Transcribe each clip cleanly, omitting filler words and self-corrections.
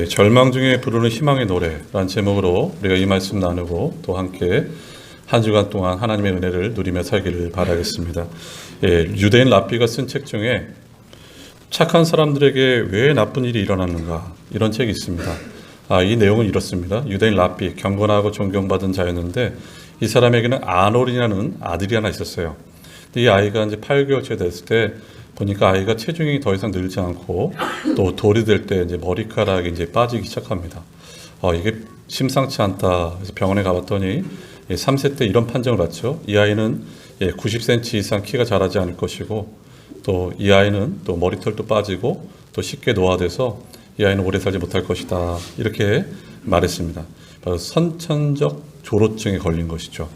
절망 중에 부르는 희망의 노래라는 제목으로 우리가 이 말씀 나누고 또 함께 한 주간 동안 하나님의 은혜를 누리며 살기를 바라겠습니다. 유대인 랍비가 쓴 책 중에 착한 사람들에게 왜 나쁜 일이 일어나는가 이런 책이 있습니다. 이 내용은 이렇습니다. 유대인 랍비, 경건하고 존경받은 자였는데 이 사람에게는 아놀이라는 아들이 하나 있었어요. 이 아이가 이제 8개월째 됐을 때 보니까 아이가 체중이 더 이상 늘지 않고 또 돌이 될 때 이제 머리카락이 이제 빠지기 시작합니다. 이게 심상치 않다. 그래서 병원에 가봤더니 3세 때 이런 판정을 받죠. 이 아이는 90cm 이상 키가 자라지 않을 것이고 또 이 아이는 또 머리털도 빠지고 또 쉽게 노화돼서 이 아이는 오래 살지 못할 것이다. 이렇게 말했습니다. 바로 선천적 조로증에 걸린 것이죠.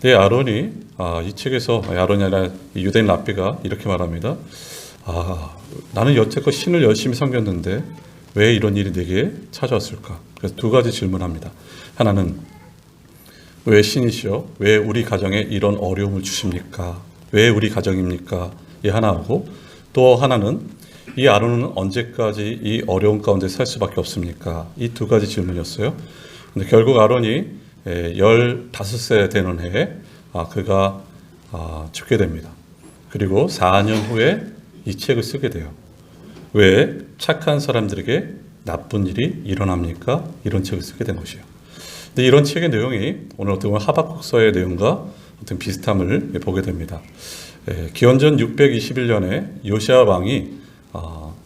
아론이 이 책에서 아론이 아니라 유대인 랍비가 이렇게 말합니다. 나는 여태껏 신을 열심히 섬겼는데 왜 이런 일이 내게 찾아왔을까? 그래서 두 가지 질문합니다. 하나는 왜 신이시여? 왜 우리 가정에 이런 어려움을 주십니까? 왜 우리 가정입니까? 이 하나하고 또 하나는 이 아론은 언제까지 이 어려움 가운데 살 수밖에 없습니까? 이 두 가지 질문이었어요. 근데 결국 아론이 15세 되는 해에 그가 죽게 됩니다. 그리고 4년 후에 이 책을 쓰게 돼요. 왜 착한 사람들에게 나쁜 일이 일어납니까? 이런 책을 쓰게 된 것이에요. 근데 이런 책의 내용이 오늘 어떻게 보면 하박국서의 내용과 어떤 비슷함을 보게 됩니다. 기원전 621년에 요시야 왕이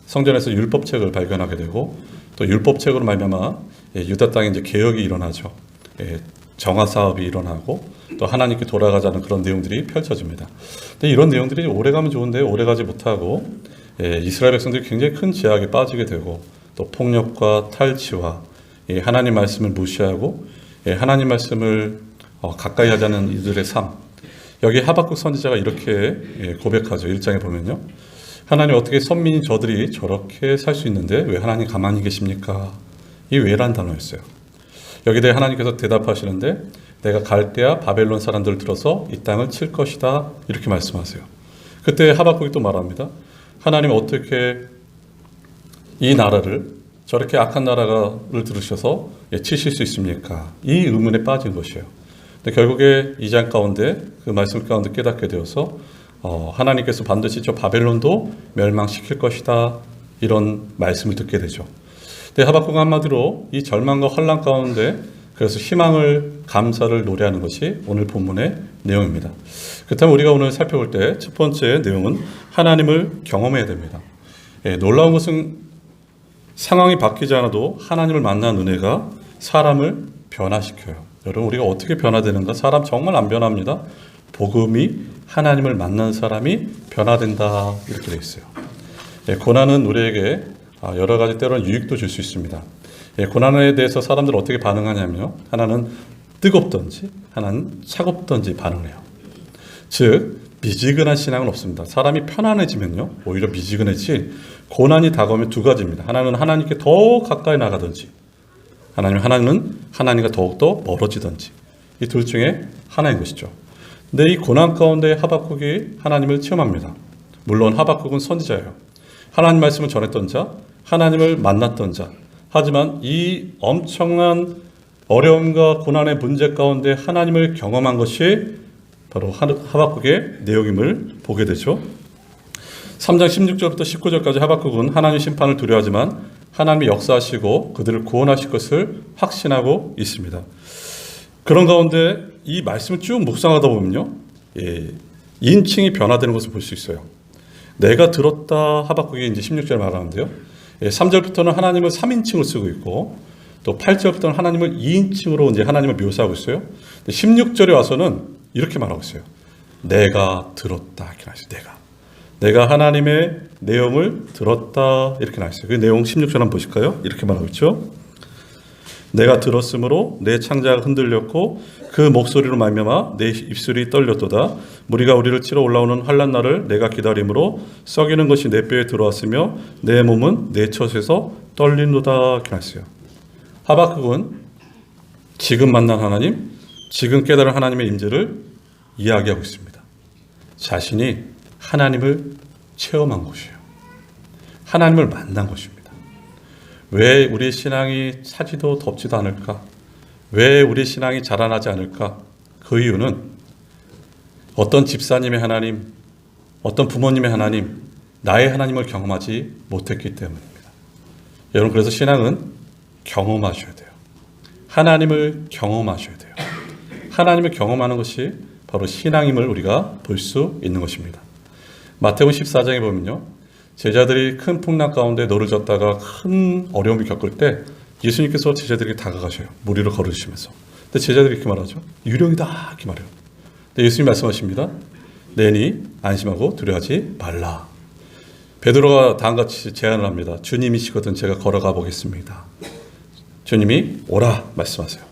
성전에서 율법책을 발견하게 되고 또 율법책으로 말미암아 유다 땅에 이제 개혁이 일어나죠. 정화 사업이 일어나고 또 하나님께 돌아가자는 그런 내용들이 펼쳐집니다. 근데 이런 내용들이 오래가면 좋은데 오래가지 못하고 이스라엘 백성들이 굉장히 큰 제약에 빠지게 되고 또 폭력과 탈취와 하나님 말씀을 무시하고 하나님 말씀을 가까이 하자는 이들의 삶. 여기 하박국 선지자가 이렇게 고백하죠. 1장에 보면요. 하나님 어떻게 선민인 저들이 저렇게 살 수 있는데 왜 하나님 가만히 계십니까? 이 왜란 단어였어요. 여기에 대해 하나님께서 대답하시는데 내가 갈대아 바벨론 사람들을 들어서 이 땅을 칠 것이다 이렇게 말씀하세요. 그때 하박국이 또 말합니다. 하나님 어떻게 이 나라를 저렇게 악한 나라를 들으셔서 치실 수 있습니까? 이 의문에 빠진 것이에요. 근데 결국에 2장 가운데 그 말씀 가운데 깨닫게 되어서 하나님께서 반드시 저 바벨론도 멸망시킬 것이다 이런 말씀을 듣게 되죠. 하박국은 한마디로 이 절망과 혼란 가운데 그래서 희망을 감사를 노래하는 것이 오늘 본문의 내용입니다. 그렇다면 우리가 오늘 살펴볼 때 첫 번째 내용은 하나님을 경험해야 됩니다. 놀라운 것은 상황이 바뀌지 않아도 하나님을 만난 은혜가 사람을 변화시켜요. 여러분 우리가 어떻게 변화되는가? 사람 정말 안 변합니다. 복음이 하나님을 만난 사람이 변화된다 이렇게 되어 있어요. 고난은 우리에게 여러 가지 때로는 유익도 줄 수 있습니다. 고난에 대해서 사람들은 어떻게 반응하냐면요. 하나는 뜨겁든지 하나는 차갑든지 반응해요. 즉 미지근한 신앙은 없습니다. 사람이 편안해지면요. 오히려 미지근해지 고난이 다가오면 두 가지입니다. 하나는 하나님께 더 가까이 나가든지 하나는 하나님과 더욱더 멀어지든지 이 둘 중에 하나인 것이죠. 근데 이 고난 가운데 하박국이 하나님을 체험합니다. 물론 하박국은 선지자예요. 하나님 말씀을 전했던 자, 하나님을 만났던 자. 하지만 이 엄청난 어려움과 고난의 문제 가운데 하나님을 경험한 것이 바로 하박국의 내용임을 보게 되죠. 3장 16절부터 19절까지 하박국은 하나님의 심판을 두려워하지만 하나님이 역사하시고 그들을 구원하실 것을 확신하고 있습니다. 그런 가운데 이 말씀을 쭉 묵상하다 보면요. 인칭이 변화되는 것을 볼 수 있어요. 내가 들었다 하박국이 이제 16절 말하는데요. 3절부터는 하나님을 3인칭을 쓰고 있고 또 8절부터는 하나님을 2인칭으로 이제 하나님을 묘사하고 있어요. 16절에 와서는 이렇게 말하고 있어요. 내가 들었다 이렇게 나왔어요. 내가 하나님의 내용을 들었다 이렇게 나왔어요. 그 내용 16절 한번 보실까요? 이렇게 말하고 있죠. 내가 들었으므로 내 창자가 흔들렸고 그 목소리로 말미암아 내 입술이 떨렸도다. 무리가 우리를 치러 올라오는 환난 날을 내가 기다림으로 썩이는 것이 내 뼈에 들어왔으며 내 몸은 내 젖에서 떨린도다 이렇게 했어요. 하박국은 지금 만난 하나님, 지금 깨달은 하나님의 임재를 이야기하고 있습니다. 자신이 하나님을 체험한 것이에요. 하나님을 만난 것입니다. 왜 우리 신앙이 차지도 덥지도 않을까? 왜 우리 신앙이 자라나지 않을까? 그 이유는 어떤 집사님의 하나님, 어떤 부모님의 하나님, 나의 하나님을 경험하지 못했기 때문입니다. 여러분, 그래서 신앙은 경험하셔야 돼요. 하나님을 경험하셔야 돼요. 하나님을 경험하는 것이 바로 신앙임을 우리가 볼 수 있는 것입니다. 마태복음 14장에 보면요, 제자들이 큰 풍랑 가운데 노를 젓다가 큰 어려움을 겪을 때 예수님께서 제자들에게 다가가셔요. 물 위로 걸으시면서. 근데 제자들이 이렇게 말하죠. 유령이다 이렇게 말해요. 근데 예수님 말씀하십니다. 내니 안심하고 두려워하지 말라. 베드로가 다음같이 제안을 합니다. 주님이시거든 제가 걸어가 보겠습니다. 주님이 오라 말씀하세요.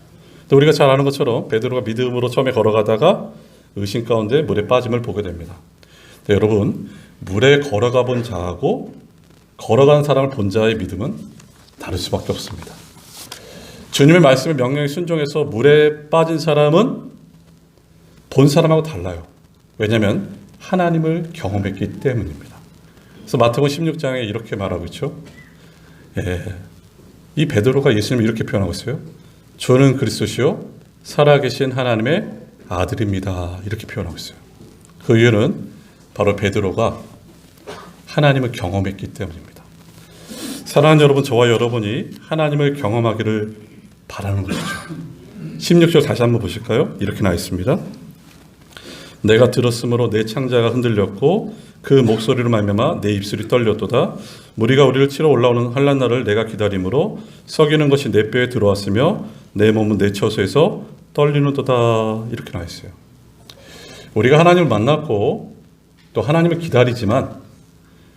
또 우리가 잘 아는 것처럼 베드로가 믿음으로 처음에 걸어가다가 의심 가운데 물에 빠짐을 보게 됩니다. 여러분, 물에 걸어가 본 자하고 걸어간 사람을 본 자의 믿음은 다를 수밖에 없습니다. 주님의 말씀에 명령에 순종해서 물에 빠진 사람은 본 사람하고 달라요. 왜냐하면 하나님을 경험했기 때문입니다. 그래서 마태복음 16장에 이렇게 말하고 있죠. 이 베드로가 예수님을 이렇게 표현하고 있어요. 저는 그리스도시요 살아계신 하나님의 아들입니다. 이렇게 표현하고 있어요. 그 이유는 바로 베드로가 하나님을 경험했기 때문입니다. 사랑하는 여러분, 저와 여러분이 하나님을 경험하기를 바라는 것이죠. 16절 다시 한번 보실까요? 이렇게 나와 있습니다. 내가 들었으므로 내 창자가 흔들렸고 그 목소리로 말미암아 내 입술이 떨렸도다. 무리가 우리를 치러 올라오는 환난 날을 내가 기다림으로 썩이는 것이 내 뼈에 들어왔으며 내 몸은 내 처소에서 떨리는도다. 이렇게 나와 있어요. 우리가 하나님을 만났고 또 하나님을 기다리지만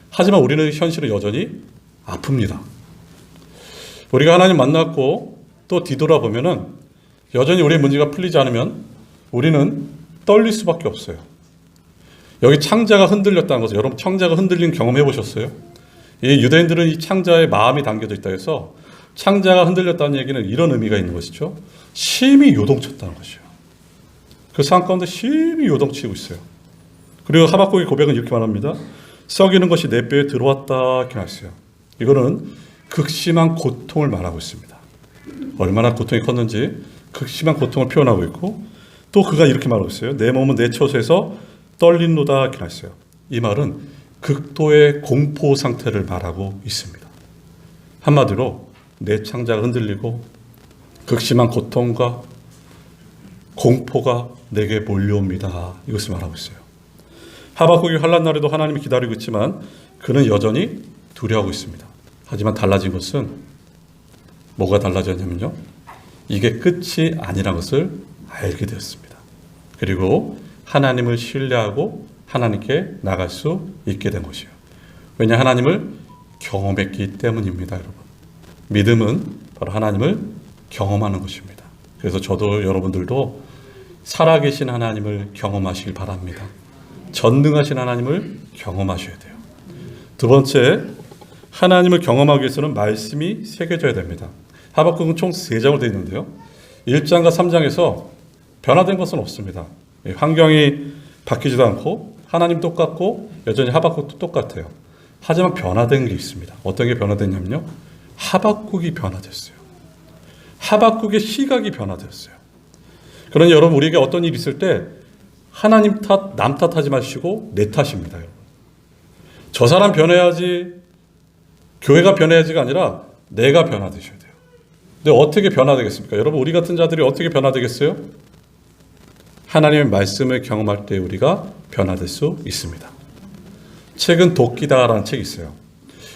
하지만 우리는 현실은 여전히 아픕니다. 우리가 하나님 만났고 또 뒤돌아보면은 여전히 우리의 문제가 풀리지 않으면 우리는 떨릴 수밖에 없어요. 여기 창자가 흔들렸다는 것은 여러분 창자가 흔들린 경험해 보셨어요? 이 유대인들은 이 창자에 마음이 담겨져 있다 해서 창자가 흔들렸다는 얘기는 이런 의미가 있는 것이죠. 심히 요동쳤다는 것이에요. 그 상황 가운데 심히 요동치고 있어요. 그리고 하박국의 고백은 이렇게 말합니다. 썩이는 것이 내 뼈에 들어왔다 이렇게 말했어요. 이거는 극심한 고통을 말하고 있습니다. 얼마나 고통이 컸는지 극심한 고통을 표현하고 있고 또 그가 이렇게 말하고 있어요. 내 몸은 내 처소에서 떨린노다 이렇게 말했어요. 이 말은 극도의 공포 상태를 말하고 있습니다. 한마디로 내 창자가 흔들리고 극심한 고통과 공포가 내게 몰려옵니다. 이것을 말하고 있어요. 하박국이 환난 날에도 하나님이 기다리고 있지만 그는 여전히 두려워하고 있습니다. 하지만 달라진 것은 뭐가 달라졌냐면요. 이게 끝이 아니라는 것을 알게 되었습니다. 그리고 하나님을 신뢰하고 하나님께 나갈 수 있게 된 것이에요. 왜냐 하나님을 경험했기 때문입니다. 여러분. 믿음은 바로 하나님을 경험하는 것입니다. 그래서 저도 여러분들도 살아계신 하나님을 경험하시길 바랍니다. 전능하신 하나님을 경험하셔야 돼요. 두 번째, 하나님을 경험하기 위해서는 말씀이 새겨져야 됩니다. 하박국은 총 3장으로 되어 있는데요. 1장과 3장에서 변화된 것은 없습니다. 환경이 바뀌지도 않고 하나님 똑같고 여전히 하박국도 똑같아요. 하지만 변화된 게 있습니다. 어떤 게 변화됐냐면요. 하박국이 변화됐어요. 하박국의 시각이 변화됐어요. 그러니 여러분 우리에게 어떤 일이 있을 때 하나님 탓, 남 탓하지 마시고 내 탓입니다. 여러분. 저 사람 변해야지, 교회가 변해야지가 아니라 내가 변화되셔야 돼요. 근데 어떻게 변화되겠습니까? 여러분 우리 같은 자들이 어떻게 변화되겠어요? 하나님의 말씀을 경험할 때 우리가 변화될 수 있습니다. 책은 도끼다라는 책이 있어요.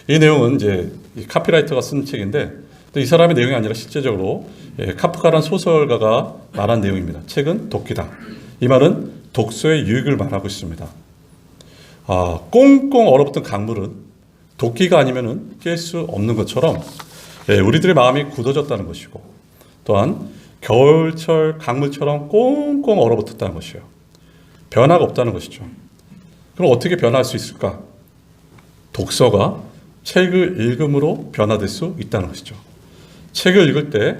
이 내용은 이제 카피라이터가 쓴 책인데 이 사람의 내용이 아니라 실제적으로 카프카라는 소설가가 말한 내용입니다. 책은 도끼다. 이 말은 독서의 유익을 말하고 있습니다. 꽁꽁 얼어붙은 강물은 도끼가 아니면 깰 수 없는 것처럼 우리들의 마음이 굳어졌다는 것이고 또한 겨울철 강물처럼 꽁꽁 얼어붙었다는 것이에요. 변화가 없다는 것이죠. 그럼 어떻게 변화할 수 있을까? 독서가 책을 읽음으로 변화될 수 있다는 것이죠. 책을 읽을 때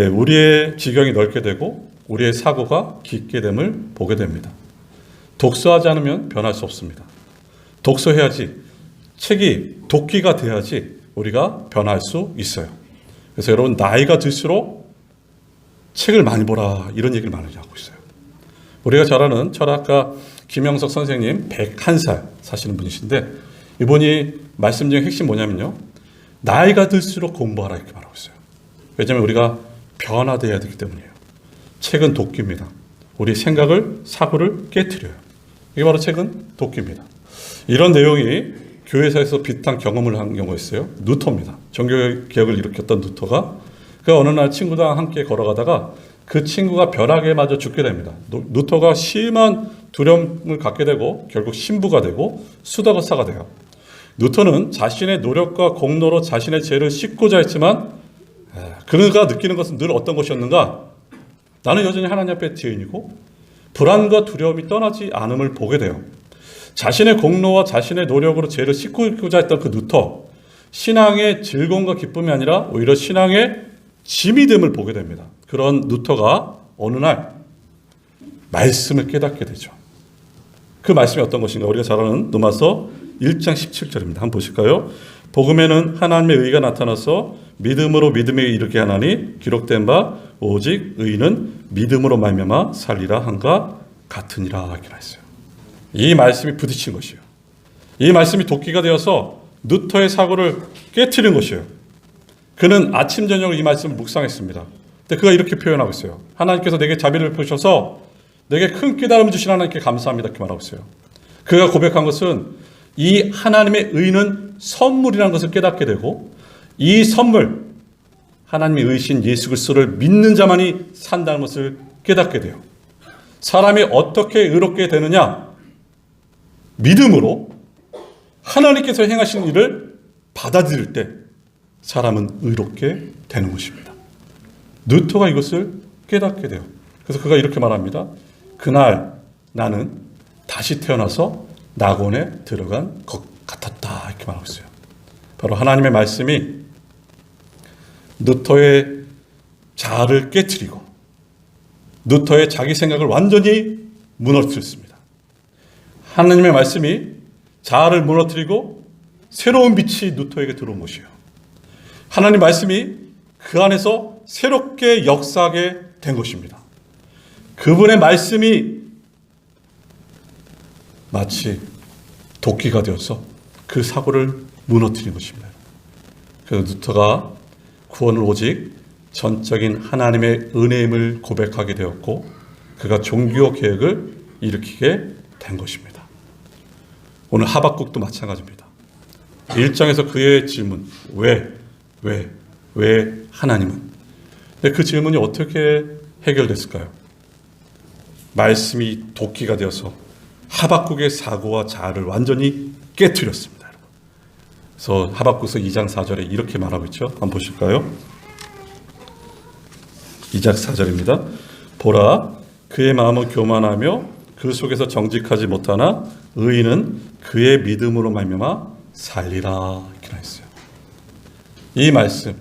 우리의 지경이 넓게 되고 우리의 사고가 깊게 됨을 보게 됩니다. 독서하지 않으면 변할 수 없습니다. 독서해야지, 책이 도끼가 돼야지 우리가 변할 수 있어요. 그래서 여러분 나이가 들수록 책을 많이 보라 이런 얘기를 많이 하고 있어요. 우리가 잘 아는 철학가 김영석 선생님 101살 사시는 분이신데 이분이 말씀 중에 핵심 뭐냐면요. 나이가 들수록 공부하라 이렇게 말하고 있어요. 왜냐하면 우리가 변화되어야 되기 때문이에요. 책은 도끼입니다. 우리 생각을 사고를 깨트려요. 이게 바로 책은 도끼입니다. 이런 내용이 교회사에서 비슷한 경험을 한 경우가 있어요. 누터입니다. 종교개혁을 일으켰던 누터가 그 어느 날 친구랑 함께 걸어가다가 그 친구가 벼락에 맞아 죽게 됩니다. 누터가 심한 두려움을 갖게 되고 결국 신부가 되고 수도가사가 돼요. 누터는 자신의 노력과 공로로 자신의 죄를 씻고자 했지만 그가 느끼는 것은 늘 어떤 것이었는가? 나는 여전히 하나님 앞에 죄인이고 불안과 두려움이 떠나지 않음을 보게 돼요. 자신의 공로와 자신의 노력으로 죄를 씻고자 했던 그 누터, 신앙의 즐거움과 기쁨이 아니라 오히려 신앙의 짐이 됨을 보게 됩니다. 그런 누터가 어느 날 말씀을 깨닫게 되죠. 그 말씀이 어떤 것인가? 우리가 잘 아는 로마서 1장 17절입니다. 한번 보실까요? 복음에는 하나님의 의가 나타나서 믿음으로 믿음에 이르게 하나니 기록된 바 오직 의인은 믿음으로 말미암아 살리라 한가 같으니라 이렇게 했어요. 이 말씀이 부딪힌 것이에요. 이 말씀이 도끼가 되어서 누터의 사고를 깨트린 것이에요. 그는 아침 저녁을 이 말씀을 묵상했습니다. 근데 그가 이렇게 표현하고 있어요. 하나님께서 내게 자비를 베푸셔서 내게 큰 깨달음을 주신 하나님께 감사합니다 이렇게 말하고 있어요. 그가 고백한 것은 이 하나님의 의는 선물이라는 것을 깨닫게 되고 이 선물 하나님의 의신 예수 그리스도를 믿는 자만이 산다는 것을 깨닫게 돼요. 사람이 어떻게 의롭게 되느냐? 믿음으로 하나님께서 행하신 일을 받아들일 때 사람은 의롭게 되는 것입니다. 누터가 이것을 깨닫게 돼요. 그래서 그가 이렇게 말합니다. 그날 나는 다시 태어나서 낙원에 들어간 것 같았다 이렇게 말하고 있어요. 바로 하나님의 말씀이 누터의 자아를 깨트리고 누터의 자기 생각을 완전히 무너뜨렸습니다. 하나님의 말씀이 자아를 무너뜨리고 새로운 빛이 누터에게 들어온 것이에요. 하나님 말씀이 그 안에서 새롭게 역사하게 된 것입니다. 그분의 말씀이 마치 도끼가 되어서 그 사고를 무너뜨린 것입니다. 그래서 누터가 구원을 오직 전적인 하나님의 은혜임을 고백하게 되었고 그가 종교 개혁을 일으키게 된 것입니다. 오늘 하박국도 마찬가지입니다. 1장에서 그의 질문 왜 하나님은? 근데 그 질문이 어떻게 해결됐을까요? 말씀이 도끼가 되어서 하박국의 사고와 자아를 완전히 깨트렸습니다. 그래서 하박국서 2장 4절에 이렇게 말하고 있죠. 한번 보실까요? 2장 4절입니다. 보라, 그의 마음은 교만하며 그 속에서 정직하지 못하나 의인은 그의 믿음으로 말미암아 살리라 이렇게 했어요. 이 말씀,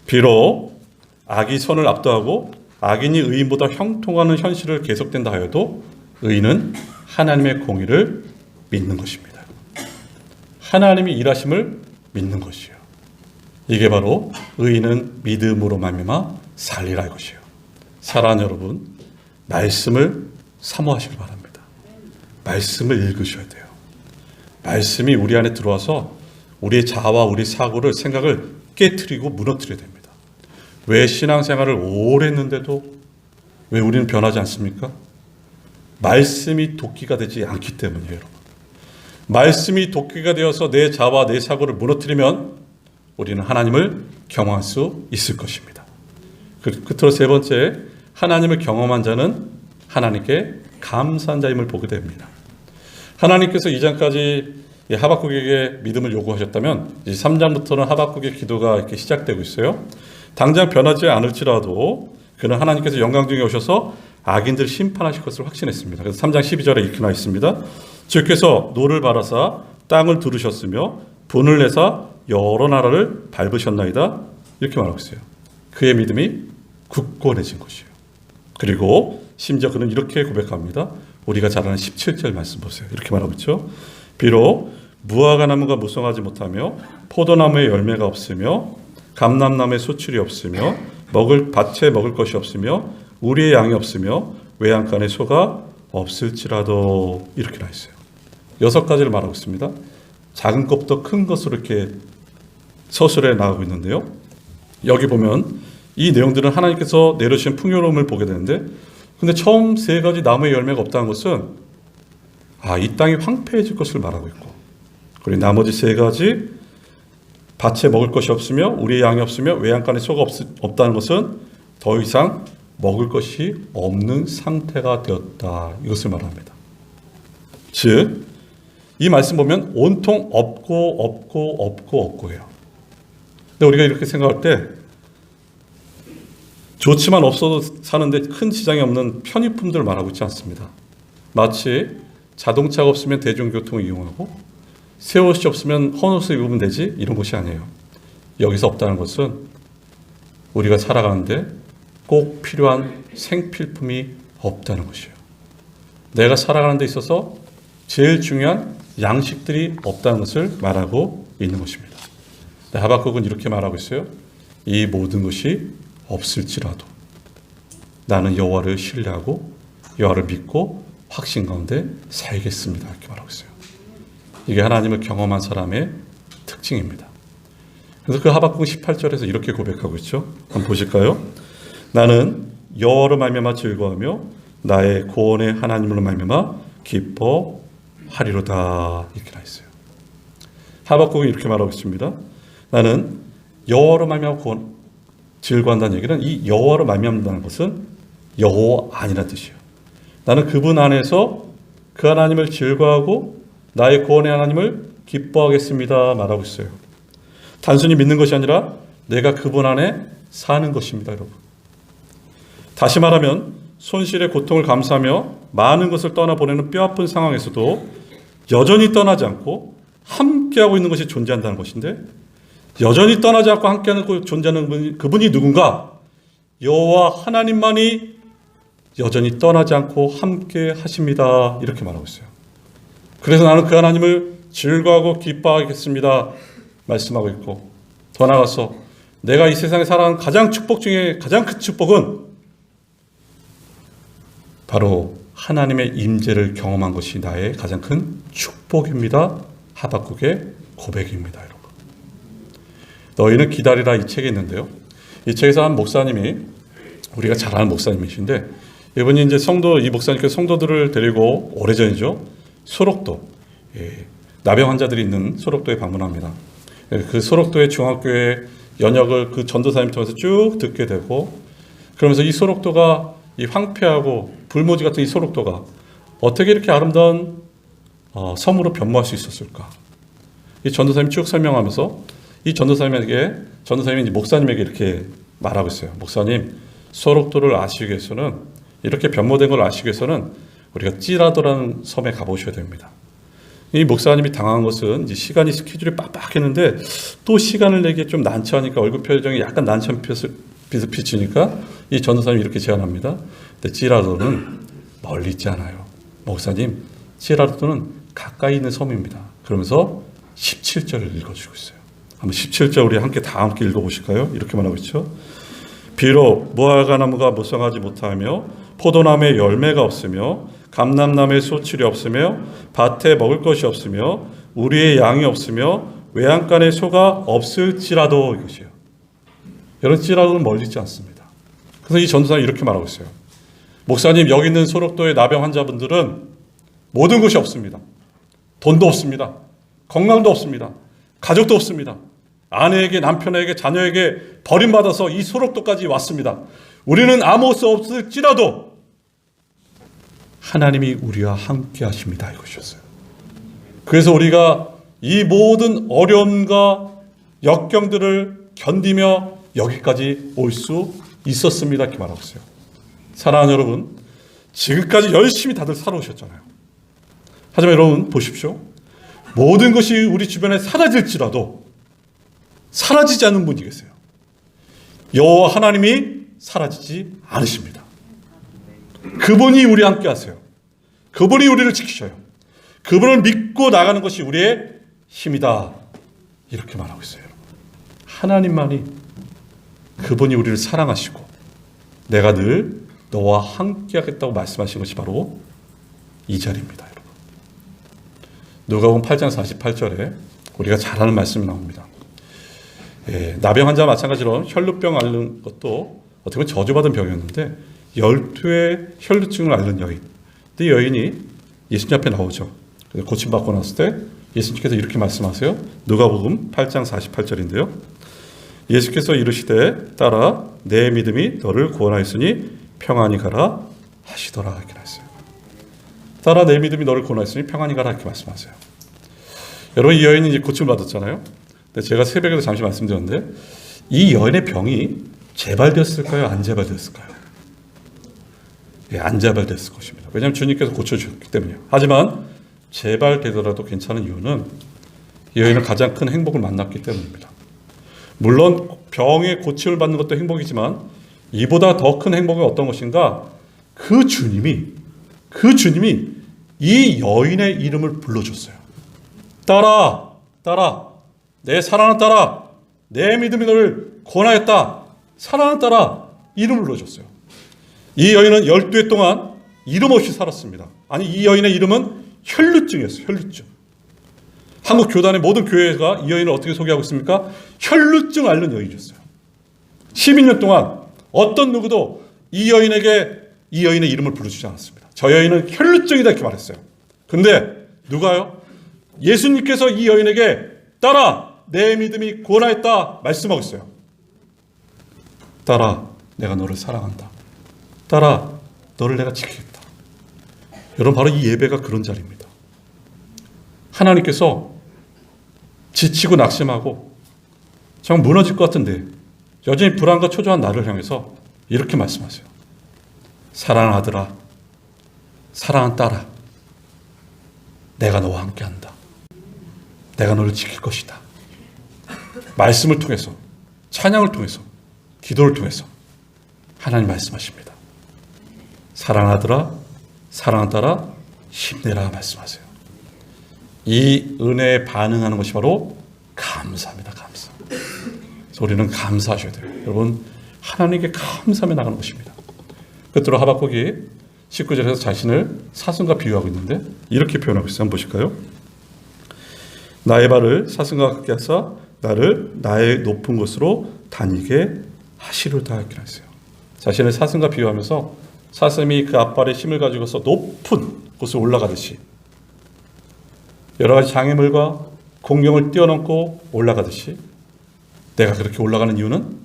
비록 악이 선을 압도하고 악인이 의인보다 형통하는 현실을 계속된다 하여도 의인은 하나님의 공의를 믿는 것입니다. 하나님이 일하심을 믿는 것이에요. 이게 바로 의인은 믿음으로 말미암아 살리라 이것이에요. 사랑하는 여러분, 말씀을 사모하시기 바랍니다. 말씀을 읽으셔야 돼요. 말씀이 우리 안에 들어와서 우리의 자아와 우리 사고를 생각을 깨트리고 무너뜨려야 됩니다. 왜 신앙생활을 오래 했는데도 왜 우리는 변하지 않습니까? 말씀이 도끼가 되지 않기 때문이에요. 여러분. 말씀이 도끼가 되어서 내 자아와 내 사고를 무너뜨리면 우리는 하나님을 경험할 수 있을 것입니다. 끝으로 세 번째, 하나님을 경험한 자는 하나님께 감사한 자임을 보게 됩니다. 하나님께서 2장까지 하박국에게 믿음을 요구하셨다면 이제 3장부터는 하박국의 기도가 이렇게 시작되고 있어요. 당장 변하지 않을지라도 그는 하나님께서 영광 중에 오셔서 악인들 심판하실 것을 확신했습니다. 그래서 3장 12절에 이렇게 나와 있습니다. 주께서 노를 바라사 땅을 두르셨으며 분을 내사 여러 나라를 밟으셨나이다. 이렇게 말하고 있어요. 그의 믿음이 굳건해진 것이에요. 그리고 심지어 그는 이렇게 고백합니다. 우리가 잘 아는 17절 말씀 보세요. 이렇게 말하고 있죠. 비록 무화과 나무가 무성하지 못하며 포도나무에 열매가 없으며 감람나무에 소출이 없으며 밭에 먹을 것이 없으며 우리의 양이 없으며 외양간에 소가 없을지라도 이렇게 나 있어요. 6가지를 말하고 있습니다. 작은 것부터 큰 것으로 이렇게 서술해 나가고 있는데요. 여기 보면 이 내용들은 하나님께서 내려주신 풍요로움을 보게 되는데, 근데 처음 3가지 나무의 열매가 없다는 것은 이 땅이 황폐해질 것을 말하고 있고, 그리고 나머지 3가지 밭에 먹을 것이 없으며 우리의 양이 없으며 외양간에 소가 없다는 것은 더 이상 먹을 것이 없는 상태가 되었다, 이것을 말합니다. 즉, 이 말씀 보면 온통 없고 해요. 근데 우리가 이렇게 생각할 때 좋지만 없어도 사는데 큰 지장이 없는 편의품들을 말하고 있지 않습니다. 마치 자동차가 없으면 대중교통을 이용하고 새 옷이 없으면 헌옷을 입으면 되지, 이런 것이 아니에요. 여기서 없다는 것은 우리가 살아가는데 꼭 필요한 생필품이 없다는 것이에요. 내가 살아가는 데 있어서 제일 중요한 양식들이 없다는 것을 말하고 있는 것입니다. 하박국은 이렇게 말하고 있어요. 이 모든 것이 없을지라도 나는 여호와를 신뢰하고 여호와를 믿고 확신 가운데 살겠습니다, 이렇게 말하고 있어요. 이게 하나님을 경험한 사람의 특징입니다. 그래서 그 하박국 18절에서 이렇게 고백하고 있죠. 한번 보실까요? 나는 여호와로 말미암아 즐거워하며 나의 구원의 하나님으로 말미암아 기뻐하리로다, 이렇게 나 있어요. 하박국이 이렇게 말하고 있습니다. 나는 여호와로 말미암아 즐거워한다는 얘기는, 이 여호와로 말미암는다는 것은 여호와 아니라는 뜻이에요. 나는 그분 안에서 그 하나님을 즐거워하고 나의 구원의 하나님을 기뻐하겠습니다, 말하고 있어요. 단순히 믿는 것이 아니라 내가 그분 안에 사는 것입니다, 여러분. 다시 말하면 손실의 고통을 감수하며 많은 것을 떠나보내는 뼈아픈 상황에서도 여전히 떠나지 않고 함께하고 있는 것이 존재한다는 것인데, 여전히 떠나지 않고 함께하는 존재하는 그분이 누군가? 여호와 하나님만이 여전히 떠나지 않고 함께 하십니다, 이렇게 말하고 있어요. 그래서 나는 그 하나님을 즐거워하고 기뻐하겠습니다 말씀하고 있고, 더 나아가서 내가 이 세상에 살아가는 가장 축복 중에 가장 큰 축복은 바로 하나님의 임재를 경험한 것이 나의 가장 큰 축복입니다. 하박국의 고백입니다, 여러분. 너희는 기다리라, 이 책에 있는데요. 이 책에서 한 목사님이, 우리가 잘 아는 목사님이신데, 이분이 이제 이 목사님께서 성도들을 데리고 오래전이죠, 소록도, 나병 환자들이 있는 소록도에 방문합니다. 그 소록도의 중학교의 연역을 그 전도사님 통해서 쭉 듣게 되고, 그러면서 이 소록도가, 이 황폐하고 불모지 같은 이 소록도가 어떻게 이렇게 아름다운 섬으로 변모할 수 있었을까? 이 전도사님이 쭉 설명하면서 이 전도사님이 이제 목사님에게 이렇게 말하고 있어요. 목사님, 소록도를 아시기 위해서는, 이렇게 변모된 걸 아시기 위해서는 우리가 찌라도라는 섬에 가보셔야 됩니다. 이 목사님이 당한 것은 이제 스케줄이 빡빡했는데 또 시간을 내기에 좀 난처하니까 얼굴 표정이 약간 난처한 빛을 비치니까 이 전도사님이 이렇게 제안합니다. 근데 찌라도는 멀리 있지 않아요. 목사님, 찌라도는 가까이 있는 섬입니다. 그러면서 17절을 읽어주고 있어요. 한번 17절 우리 다 함께 읽어보실까요? 이렇게 말하고 있죠. 비록 무화과 나무가 무성하지 못하며 포도나무에 열매가 없으며 감람나무에 소출이 없으며 밭에 먹을 것이 없으며 우리의 양이 없으며 외양간에 소가 없을지라도, 이것이에요. 여러분, 찌라도는 멀리 있지 않습니다. 그래서 이 전도사님이 이렇게 말하고 있어요. 목사님, 여기 있는 소록도의 나병 환자분들은 모든 것이 없습니다. 돈도 없습니다. 건강도 없습니다. 가족도 없습니다. 아내에게, 남편에게, 자녀에게 버림받아서 이 소록도까지 왔습니다. 우리는 아무것도 없을지라도 하나님이 우리와 함께 하십니다, 이것이었어요. 그래서 우리가 이 모든 어려움과 역경들을 견디며 여기까지 올 수 있었습니다, 이렇게 말하고 있어요. 사랑하는 여러분, 지금까지 열심히 다들 살아오셨잖아요. 하지만 여러분 보십시오. 모든 것이 우리 주변에 사라질지라도 사라지지 않는 분이 계세요. 여호와 하나님이 사라지지 않으십니다. 그분이 우리와 함께 하세요. 그분이 우리를 지키셔요. 그분을 믿고 나가는 것이 우리의 힘이다. 이렇게 말하고 있어요. 하나님만이, 그분이 우리를 사랑하시고 내가 늘 너와 함께 하겠다고 말씀하신 것이 바로 이 자리입니다. 여러분. 누가복음 8장 48절에 우리가 잘 아는 말씀이 나옵니다. 나병 환자와 마찬가지로 혈루병 앓는 것도 어떻게 보면 저주받은 병이었는데 12의 혈루증을 앓는 여인. 이 여인이 예수님 앞에 나오죠. 고침받고 났을 때 예수님께서 이렇게 말씀하세요. 누가복음 8장 48절인데요. 예수께서 이르시되 따라 내 믿음이 너를 구원하였으니 평안히 가라 하시더라. 이렇게 했어요. 따라 내 믿음이 너를 구원하였으니 평안히 가라 이렇게 말씀하세요. 여러분, 이 여인이 이제 고침을 받았잖아요. 근데 제가 새벽에도 잠시 말씀드렸는데 이 여인의 병이 재발되었을까요? 안 재발되었을까요? 안 재발됐을 것입니다. 왜냐하면 주님께서 고쳐주셨기 때문이에요. 하지만 재발되더라도 괜찮은 이유는 이 여인은 가장 큰 행복을 만났기 때문입니다. 물론 병의 고침을 받는 것도 행복이지만 이보다 더 큰 행복은 어떤 것인가? 그 주님이 이 여인의 이름을 불러줬어요. 딸아, 내 사랑하는 딸아, 내 믿음이 너를 구원하였다. 사랑하는 딸아, 이름을 불러줬어요. 이 여인은 12해 동안 이름 없이 살았습니다. 아니, 이 여인의 이름은 혈루증이었어요. 혈루증. 한국 교단의 모든 교회가 이 여인을 어떻게 소개하고 있습니까? 혈루증 앓는 여인이었어요. 12년 동안 어떤 누구도 이 여인의 이름을 불러주지 않았습니다. 저 여인은 혈루증이다 이렇게 말했어요. 근데 누가요? 예수님께서 이 여인에게 딸아, 내 믿음이 구원하였다 말씀하고 있어요. 딸아, 내가 너를 사랑한다. 딸아, 너를 내가 지키겠다. 여러분, 바로 이 예배가 그런 자리입니다. 하나님께서 지치고 낙심하고 정말 무너질 것 같은데 여전히 불안과 초조한 나를 향해서 이렇게 말씀하세요. 사랑하는 아들아, 사랑하는 딸아, 내가 너와 함께한다. 내가 너를 지킬 것이다. 말씀을 통해서, 찬양을 통해서, 기도를 통해서 하나님 말씀하십니다. 사랑하는 아들아, 사랑하는 딸아, 힘내라 말씀하세요. 이 은혜에 반응하는 것이 바로 감사입니다. 감사. 그래서 우리는 감사하셔야 돼요. 여러분, 하나님께 감사하며 나가는 것입니다. 끝으로 하박국이 19절에서 자신을 사슴과 비유하고 있는데 이렇게 표현하고 있어요. 한번 보실까요? 나의 발을 사슴과 같게 하사 나를 나의 높은 곳으로 다니게 하시리로다 이렇게 했어요. 자신을 사슴과 비유하면서 사슴이 그 앞발에 힘을 가지고서 높은 곳을 올라가듯이 여러 가지 장애물과 공경을 뛰어넘고 올라가듯이 내가 그렇게 올라가는 이유는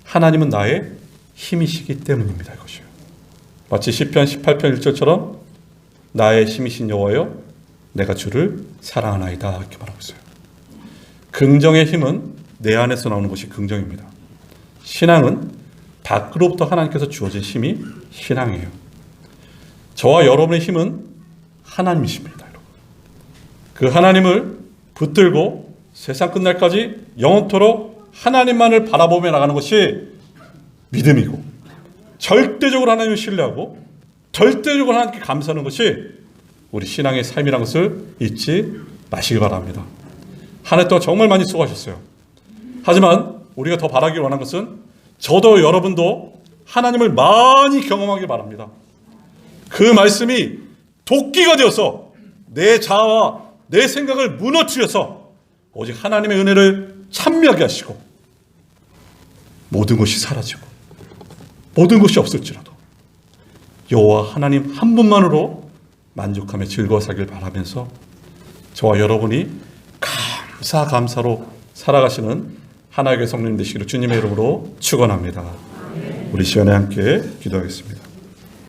하나님은 나의 힘이시기 때문입니다. 이것이요. 마치 시편 18편 1절처럼 나의 힘이신 여호와여 내가 주를 사랑하나이다 이렇게 말하고 있어요. 긍정의 힘은 내 안에서 나오는 것이 긍정입니다. 신앙은 밖으로부터 하나님께서 주어진 힘이 신앙이에요. 저와 여러분의 힘은 하나님이십니다. 여러분. 그 하나님을 붙들고 세상 끝날까지 영원토록 하나님만을 바라보며 나가는 것이 믿음이고 절대적으로 하나님을 신뢰하고 절대적으로 하나님께 감사하는 것이 우리 신앙의 삶이라는 것을 잊지 마시기 바랍니다. 한 해 동안 정말 많이 수고하셨어요. 하지만 우리가 더 바라기 원하는 것은 저도 여러분도 하나님을 많이 경험하길 바랍니다. 그 말씀이 도끼가 되어서 내 자아와 내 생각을 무너뜨려서 오직 하나님의 은혜를 찬미하게 하시고 모든 것이 사라지고 모든 것이 없을지라도 여호와 하나님 한 분만으로 만족하며 즐거워 살길 바라면서 저와 여러분이 감사로 살아가시는 하나님의 성령 되시기를 주님의 이름으로 축원합니다. 우리 시간에 함께 기도하겠습니다.